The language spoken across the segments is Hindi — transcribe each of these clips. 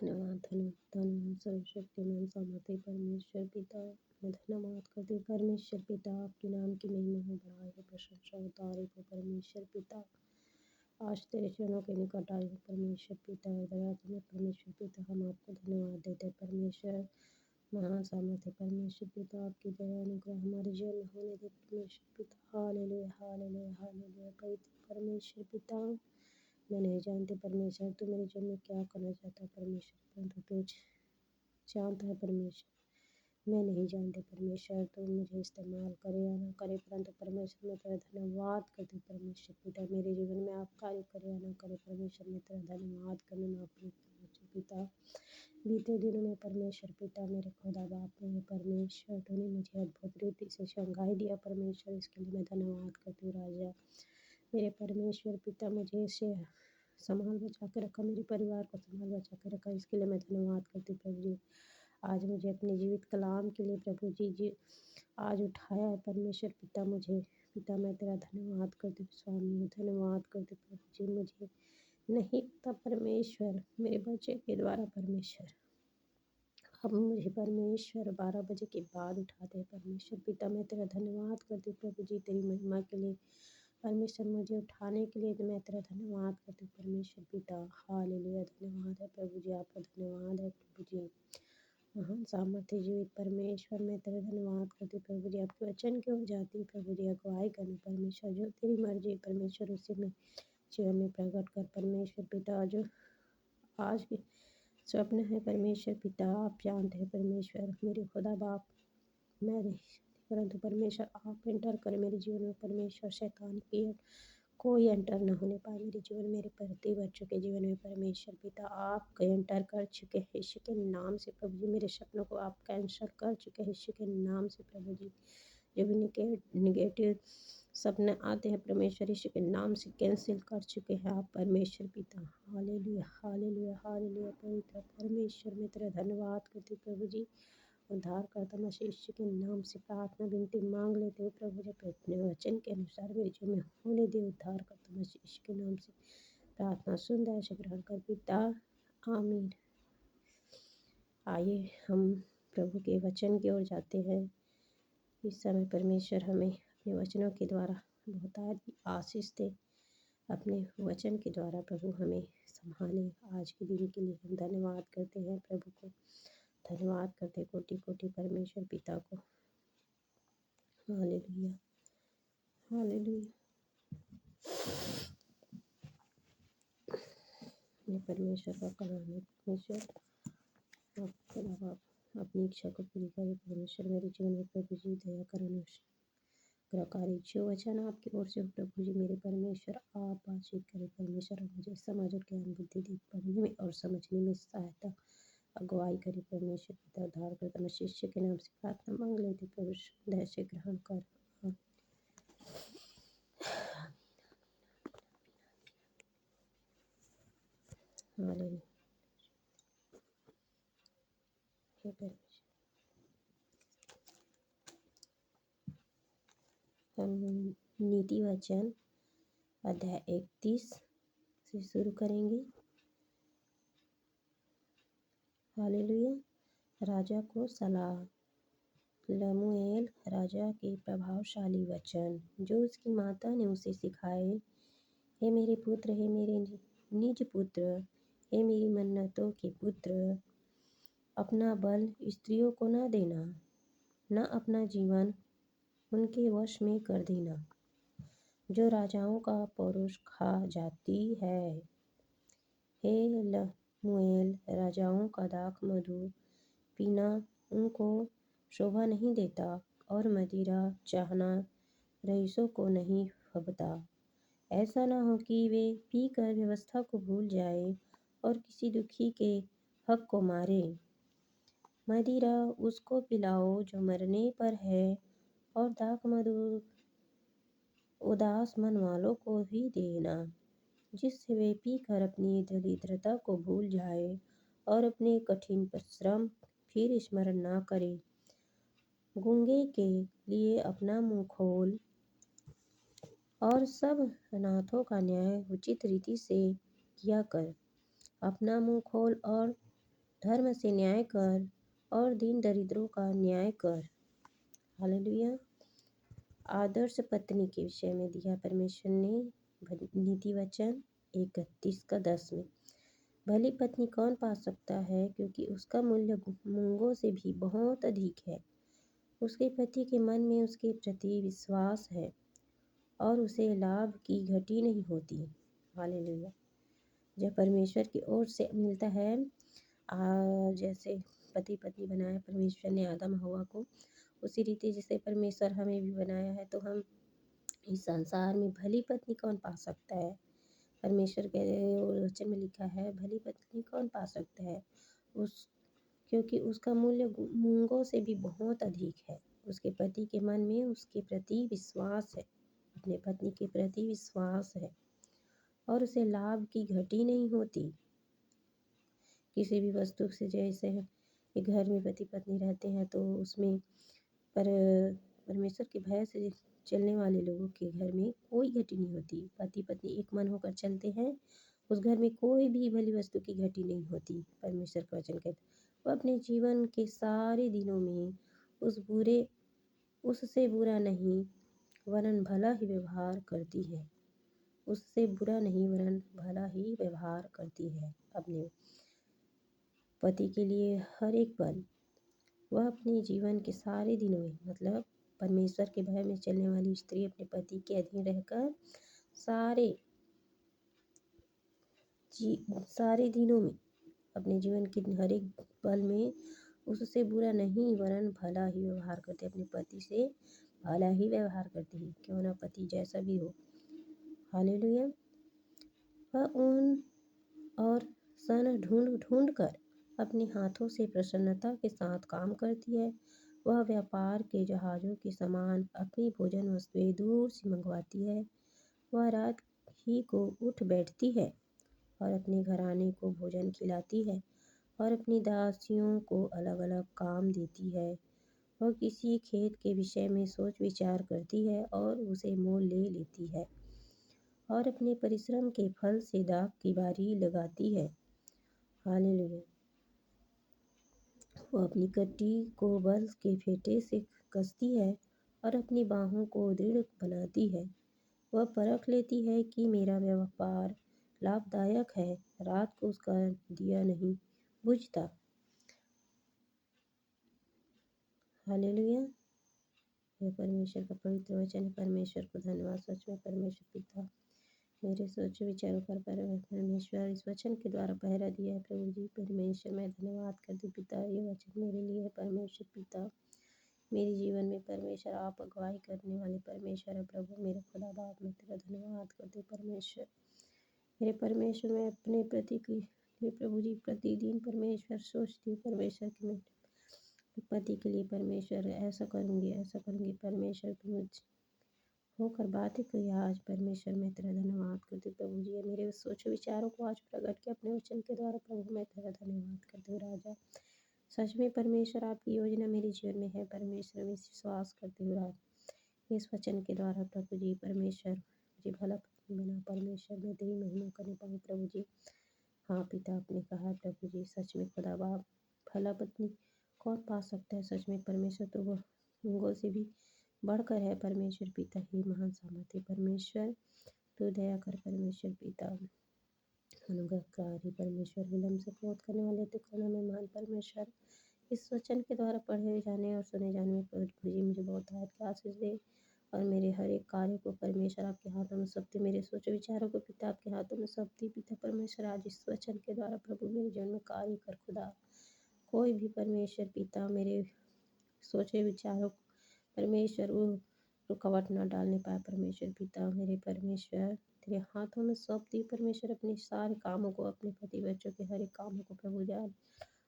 धन्यवाद धन्यवाद धन्यवाद सर्वशक्तिमान सामर्थ्य परमेश्वर पिता। मैं धन्यवाद करती हूँ परमेश्वर पिता, आपके नाम की महिमा हो, बढ़ाई हो, प्रशंसा हो, तारीफ हो परमेश्वर पिता। आज तेरे चरणों के निकट आए हो परमेश्वर पिता, दया तुम्हें परमेश्वर पिता, हम आपको धन्यवाद देते हैं परमेश्वर। महान सामर्थ्य परमेश्वर पिता, आपकी दया अनुग्रह हमारे जीवन में होने दे परमेश्वर पिता। Hallelujah hallelujah hallelujah. पवित्र परमेश्वर पिता, मैं नहीं जानती परमेश्वर तू मेरे जीवन में क्या करना चाहता है परमेश्वर, परंतु तू जानता है परमेश्वर। मैं नहीं जानती परमेश्वर तू मुझे इस्तेमाल करे या ना करे, परंतु परमेश्वर मैं तेरा धन्यवाद करती हूँ परमेश्वर पिता। मेरे जीवन में आप कार्य करे या ना करे परमेश्वर, मैं तेरा धन्यवाद करने में आपके परमेश्वर पिता। बीते दिनों में परमेश्वर पिता, मेरे खुदा बाप मेरे परमेश्वर, तूने मुझे अद्भुत रीति से शंगाई दिया परमेश्वर, इसके लिए मैं धन्यवाद करती हूँ राजा। मेरे परमेश्वर पिता, मुझे इसे संभाल बचा के रखा, मेरे परिवार को संभाल बचा के रखा, इसके लिए मैं धन्यवाद करती हूँ प्रभु जी। आज मुझे अपने जीवित कलाम के लिए प्रभु जी आज उठाया है परमेश्वर पिता मुझे। पिता मैं तेरा धन्यवाद करती हूँ स्वामी, धन्यवाद करती हूँ प्रभु जी। मुझे नहीं पता परमेश्वर, मेरे बच्चे के द्वारा परमेश्वर, अब मुझे परमेश्वर 12 बजे के बाद उठाते हैं परमेश्वर पिता। मैं तेरा धन्यवाद करती हूँ प्रभु जी, तेरी महिमा के लिए परमेश्वर, मुझे उठाने के लिए मैं तेरा धन्यवाद करती हूँ परमेश्वर पिता। हालेलुया, धन्यवाद है प्रभु जी, आपका धन्यवाद है प्रभु जी। महान सामर्थ्य जीवित परमेश्वर, मैं तेरा धन्यवाद करती हूँ प्रभु जी। आपके वचन की ओर जाती हूँ प्रभु जी, अगुवाई करना परमेश्वर, जो तेरी मर्जी परमेश्वर उसी में जीवन में प्रकट कर परमेश्वर पिता। जो आज के स्वप्न है परमेश्वर पिता, आप जानते हैं परमेश्वर। मेरे खुदा बाप मैं नहीं, परंतु परमेश्वर आप एंटर करें मेरे जीवन में परमेश्वर। शैतान की कोई एंटर न होने पाए मेरे जीवन, मेरे प्रति बच्चों के जीवन में परमेश्वर पिता। आप एंटर कर चुके हैं यीशु के नाम से प्रभु जी। मेरे सपनों को आप कैंसल कर चुके हैं यीशु के नाम से प्रभु जी। जो भी निगेटिव सपने आते हैं परमेश्वर, यीशु के नाम से कैंसिल कर चुके हैं आप परमेश्वर पिता। Hallelujah hallelujah hallelujah. पवित्र परमेश्वर मैं तेरा धन्यवाद करती हूँ प्रभु जी। उद्धार करता मसीह यीशु के नाम से प्रार्थना विनती मांग लेते हो प्रभु जी, अपने वचन के अनुसार मेरे जीवन में होने दे। उद्धार करता मसीह यीशु के नाम से प्रार्थना सुन दया से ग्रहण कर पिता, आमीन। आइए हम प्रभु के वचन की ओर जाते हैं। इस समय परमेश्वर हमें अपने वचनों के द्वारा बहुत आशीष दे। अपने वचन के द्वारा प्रभु हमें संभाले। आज के दिन के लिए हम धन्यवाद करते हैं प्रभु को, धन्यवाद करते कोटि कोटि परमेश्वर पिता को। Hallelujah hallelujah. परमेश्वर का कलाम है परमेश्वर, आपके अलावा अपनी इच्छा को पूरी करे परमेश्वर। मेरे जीवन में प्रभु जी दया करें ग्रहकारी जो वचन आपकी ओर से हो प्रभु जी, मेरे परमेश्वर आप बातचीत करें परमेश्वर। मुझे समझ और ज्ञान बुद्धि दे, पढ़ने में और समझने में सहायता अगुवाई करे परमेश्वर पिता। उद्धार करता मैं शिष्य के नाम से प्रार्थना मांग लेती प्रभु, दया से ग्रहण कर। हालेलुया। हम नीति वचन अध्याय 31 से शुरू करेंगे। हालेलुया। राजा को सलाह। लमुएल राजा के प्रभावशाली वचन जो उसकी माता ने उसे सिखाए। हे मेरे पुत्र, हे मेरे निज पुत्र, हे मेरी मन्नतों के पुत्र, अपना बल स्त्रियों को न देना, न अपना जीवन उनके वश में कर देना, जो राजाओं का पौरुष खा जाती है। हे लमुएल, राजाओं का दाख मधु पीना उनको शोभा नहीं देता, और मदिरा चाहना रईसों को नहीं फबता। ऐसा न हो कि वे पीकर व्यवस्था को भूल जाए और किसी दुखी के हक को मारे। मदिरा उसको पिलाओ जो मरने पर है, और दाख मधु उदास मन वालों को भी देना, जिससे वे पीकर अपनी दरिद्रता को भूल जाए और अपने कठिन परिश्रम फिर स्मरण ना करे। गूंगे के लिए अपना मुंह खोल, और सब अनाथों का न्याय उचित रीति से किया कर। अपना मुंह खोल और धर्म से न्याय कर और दीन दरिद्रों का न्याय कर। हालेलुया। आदर्श पत्नी के विषय में दिया परमेश्वर ने नीति वचन 31:10 में। भली पत्नी कौन पा सकता है, क्योंकि उसका मूल्य मूंगों से भी बहुत अधिक है। उसके पति के मन में उसके प्रति विश्वास है और उसे लाभ की घटी नहीं होती। हालेलुया। जब परमेश्वर की ओर से मिलता है, जैसे पति पत्नी बनाया परमेश्वर ने आदम हवा को, उसी रीति जैसे परमेश्वर हमें भी बनाया है, तो हम इस संसार में भली पत्नी कौन पा सकता है। परमेश्वर के वचन में लिखा है, भली पत्नी कौन पा सकता है, क्योंकि उसका मूल्य मूंगों से भी बहुत अधिक है। उसके पति के मन में उसके प्रति विश्वास है, अपने पत्नी के प्रति विश्वास है और उसे लाभ की घटी नहीं होती। किसी भी वस्तु से, जैसे एक घर में पति पत्नी रहते हैं तो उसमें परमेश्वर के भय से चलने वाले लोगों के घर में कोई घटी नहीं होती। पति पत्नी एक मन होकर चलते हैं, उस घर में कोई भी भली वस्तु की घटी नहीं होती। परमेश्वर का वचन कहता है, वह अपने जीवन के सारे दिनों में उससे बुरा नहीं वरन भला ही व्यवहार करती है। उससे बुरा नहीं वरन भला ही व्यवहार करती है। अपने पति के लिए हर एक पल वह अपने जीवन के सारे दिनों में, मतलब परमेश्वर के भय में चलने वाली स्त्री अपने पति के अधीन रहकर सारे दिनों में, अपने जीवन के हर एक पल में उससे बुरा नहीं वरन भला ही व्यवहार करते, अपने पति से भला ही व्यवहार करते हैं, क्यों ना पति जैसा भी हो। हालेलुया। वह ऊन और सन ढूंढ ढूंढ कर अपने हाथों से प्रसन्नता के साथ काम करती है। वह व्यापार के जहाज़ों के समान अपनी भोजन वस्तुएं दूर से मंगवाती है। वह रात ही को उठ बैठती है और अपने घराने को भोजन खिलाती है और अपनी दासियों को अलग अलग काम देती है। वह किसी खेत के विषय में सोच विचार करती है और उसे मोल ले लेती है और अपने परिश्रम के फल से दाख की बारी लगाती है। हालेलुया। वह अपनी कटी को बल के फेंटे से कसती है और अपनी बाहों को दृढ़ बनाती है। वह परख लेती है कि मेरा व्यापार लाभदायक है, रात को उसका दिया नहीं बुझता। हालेलुया। यह परमेश्वर का पवित्र वचन है। परमेश्वर को धन्यवाद। सच में परमेश्वर पिता मेरे सोच विचारों पर परमेश्वर इस वचन के द्वारा पहरा दिया है। प्रभु जी परमेश्वर मैं धन्यवाद करती पिता, ये वचन मेरे लिए है। परमेश्वर पिता मेरे जीवन में परमेश्वर आप अगुवाई करने वाले परमेश्वर है। प्रभु मेरे खुदा बाप मैं तेरा धन्यवाद करती परमेश्वर। मेरे परमेश्वर मैं अपने प्रति के लिए प्रभु जी प्रतिदिन परमेश्वर सोचती हूँ परमेश्वर की मैं पति के लिए परमेश्वर ऐसा करूँगी परमेश्वर की मुझ होकर बातें कही आज। परमेश्वर मैं तेरा धन्यवाद करती हूँ प्रभु जी, मेरे सोच विचारों को आज प्रकट किया अपने वचन के द्वारा। प्रभु मैं तेरा धन्यवाद करती हूँ राजा। सच में परमेश्वर आपकी योजना मेरे जीवन में है। परमेश्वर में विश्वास करती हूँ राजा इस वचन के द्वारा। प्रभु जी परमेश्वर मुझे भला पत्नी बना परमेश्वर, मैं तेरी महिमा करने पाऊँ प्रभु जी। हाँ पिता आपने कहा है प्रभु जी, सच में खुदा बाप भला पत्नी कौन पा सकता है। सच में परमेश्वर तो वह मूंगों से भी बढ़कर है। परमेश्वर पिता ही महान सामर्थ्य परमेश्वर, तो दया कर परमेश्वर पिता, अनुग्रहकारी परमेश्वर, विलम्ब से क्रोध करने वाले तिकोना में महान परमेश्वर, इस वचन के द्वारा पढ़े जाने और सुने जाने में प्रभु जी मुझे बहुत आशीष दे और मेरे हर एक कार्य को परमेश्वर आपके हाथों में सौंपते, मेरे सोच विचारों को पिता आपके हाथों में सौंपती पिता परमेश्वर। आज इस वचन के द्वारा प्रभु मेरे जीवन में कार्य कर खुदा। कोई भी परमेश्वर पिता मेरे सोचे विचारों को परमेश्वर वो रुकावट ना डालने पाए। परमेश्वर पिता मेरे परमेश्वर तेरे हाथों में सौंपती परमेश्वर, अपने सारे कामों को, अपने पति बच्चों के हर एक कामों को प्रभु जान,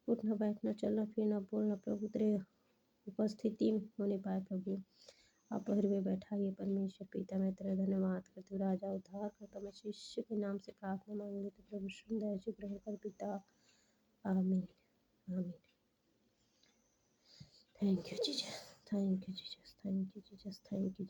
उठना बैठना चलना फिरना बोलना प्रभु तेरे उपस्थिति में होने पाए। प्रभु आप हृदय बैठाइए परमेश्वर पिता, मैं तेरा धन्यवाद करती हूँ राजा। उद्धार करता मैं शिष्य के नाम से प्रार्थना मांग लेती हूँ प्रभु, सुंदर जी ग्रहण कर पिता, आमीन आमीन। Thank you Jesus, thank you Jesus, thank you Jesus, thank you.